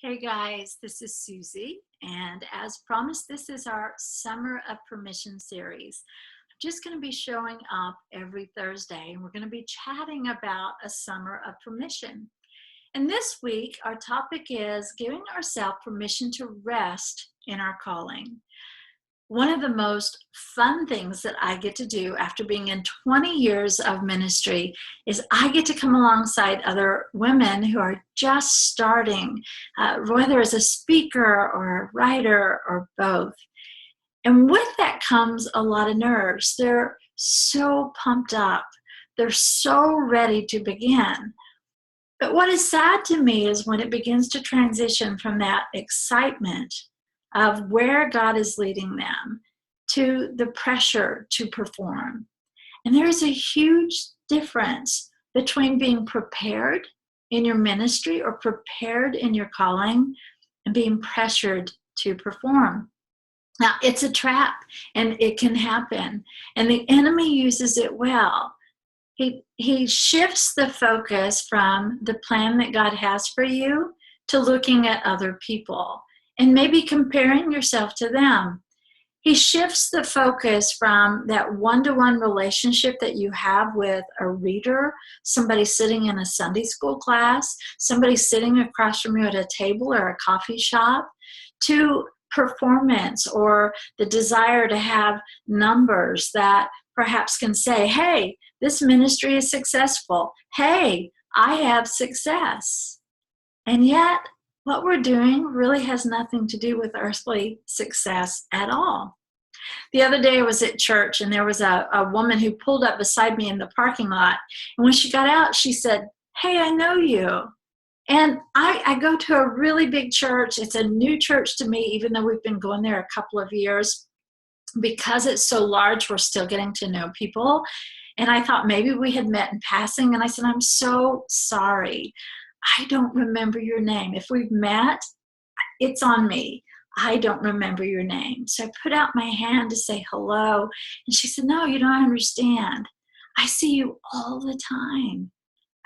Hey guys, this is Susie, and as promised, this is our Summer of Permission series. I'm just going to be showing up every Thursday, and we're going to be chatting about a summer of permission. And this week, our topic is giving ourselves permission to rest in our calling. One of the most fun things that I get to do after being in 20 years of ministry is I get to come alongside other women who are just starting, whether as a speaker or a writer or both. And with that comes a lot of nerves. They're so pumped up. They're so ready to begin. But what is sad to me is when it begins to transition from that excitement of where God is leading them to the pressure to perform. And there's a huge difference between being prepared in your ministry or prepared in your calling and being pressured to perform. Now, it's a trap and it can happen, and the enemy uses it well. He shifts the focus from the plan that God has for you to looking at other people and maybe comparing yourself to them. He shifts the focus from that one-to-one relationship that you have with a reader, somebody sitting in a Sunday school class, somebody sitting across from you at a table or a coffee shop, to performance or the desire to have numbers that perhaps can say, hey, this ministry is successful. Hey, I have success. And yet, what we're doing really has nothing to do with earthly success at all. The other day I was at church and there was a woman who pulled up beside me in the parking lot. And when she got out, she said, hey, I know you. And I go to a really big church. It's a new church to me, even though we've been going there a couple of years. Because it's so large, we're still getting to know people. And I thought maybe we had met in passing. And I said, I'm so sorry. I don't remember your name. If we've met, it's on me. I don't remember your name. So I put out my hand to say hello. And she said, no, you don't understand. I see you all the time.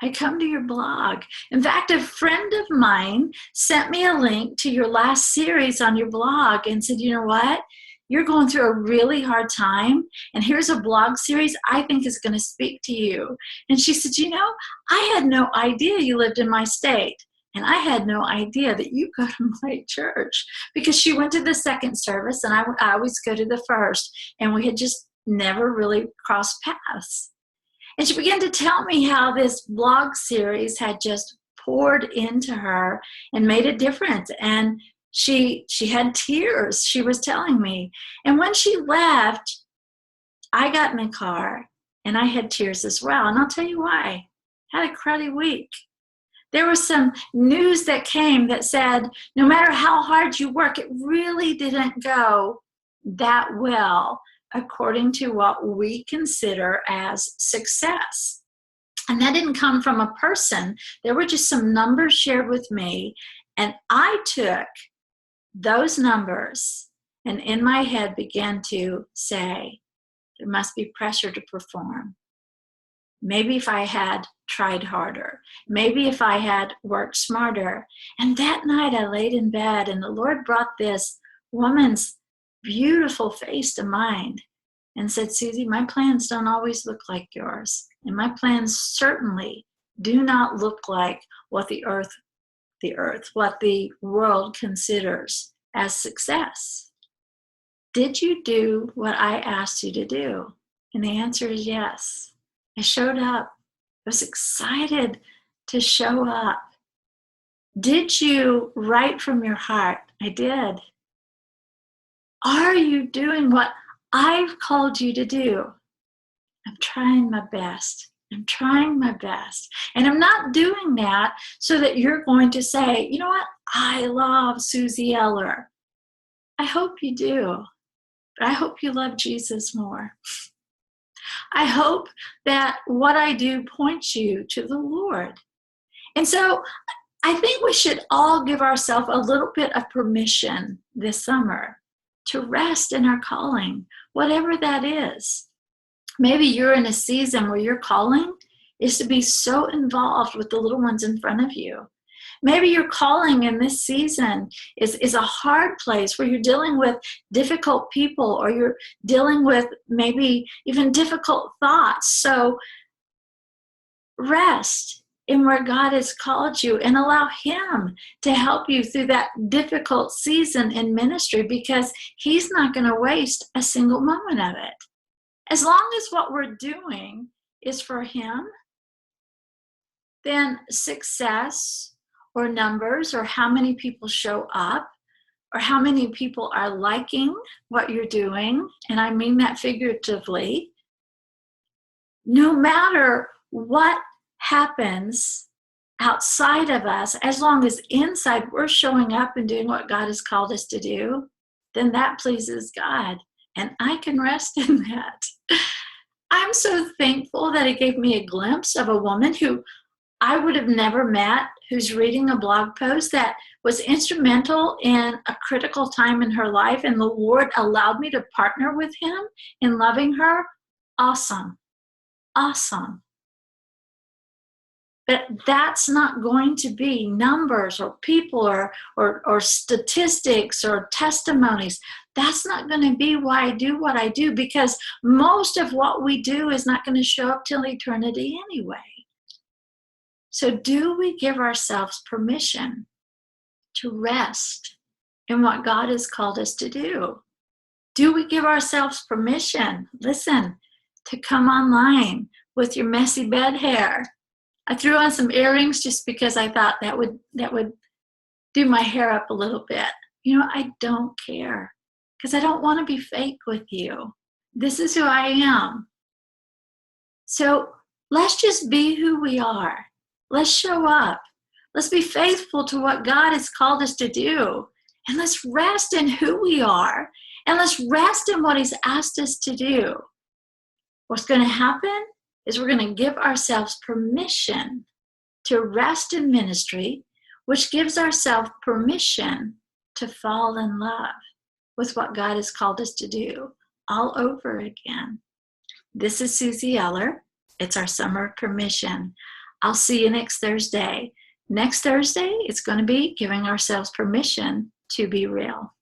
I come to your blog. In fact, a friend of mine sent me a link to your last series on your blog and said, you know what? You're going through a really hard time, and here's a blog series I think is going to speak to you. And she said, you know, I had no idea you lived in my state, and I had no idea that you go to my church, because she went to the second service, and I always go to the first, and we had just never really crossed paths. And she began to tell me how this blog series had just poured into her and made a difference. And she had tears, she was telling me. And when she left, I got in the car and I had tears as well. And I'll tell you why. I had a cruddy week. There was some news that came that said, no matter how hard you work, it really didn't go that well according to what we consider as success. And that didn't come from a person. There were just some numbers shared with me, and I took those numbers and in my head began to say, there must be pressure to perform. Maybe if I had tried harder, maybe if I had worked smarter. And that night I laid in bed and the Lord brought this woman's beautiful face to mind and said, Susie, my plans don't always look like yours. And my plans certainly do not look like what what the world considers as success. Did you do what I asked you to do? And the answer is yes. I showed up. I was excited to show up. Did you write from your heart? I did. Are you doing what I've called you to do? I'm trying my best. I'm trying my best. And I'm not doing that so that you're going to say, you know what? I love Susie Eller. I hope you do. But I hope you love Jesus more. I hope that what I do points you to the Lord. And so I think we should all give ourselves a little bit of permission this summer to rest in our calling, whatever that is. Maybe you're in a season where your calling is to be so involved with the little ones in front of you. Maybe your calling in this season is a hard place where you're dealing with difficult people, or you're dealing with maybe even difficult thoughts. So rest in where God has called you and allow Him to help you through that difficult season in ministry, because He's not going to waste a single moment of it. As long as what we're doing is for Him, then success or numbers or how many people show up or how many people are liking what you're doing, and I mean that figuratively, no matter what happens outside of us, as long as inside we're showing up and doing what God has called us to do, then that pleases God. And I can rest in that. I'm so thankful that He gave me a glimpse of a woman who I would have never met, who's reading a blog post that was instrumental in a critical time in her life, and the Lord allowed me to partner with Him in loving her. Awesome. Awesome. But that's not going to be numbers or people or statistics or testimonies. That's not going to be why I do what I do, because most of what we do is not going to show up till eternity anyway. So do we give ourselves permission to rest in what God has called us to do? Do we give ourselves permission, listen, to come online with your messy bed hair? I threw on some earrings just because I thought that would do my hair up a little bit. You know, I don't care, because I don't want to be fake with you. This is who I am. So let's just be who we are. Let's show up. Let's be faithful to what God has called us to do. And let's rest in who we are. And let's rest in what He's asked us to do. What's going to happen is we're going to give ourselves permission to rest in ministry, which gives ourselves permission to fall in love with what God has called us to do all over again. This is Susie Eller. It's our summer permission. I'll see you next Thursday. Next Thursday, it's going to be giving ourselves permission to be real.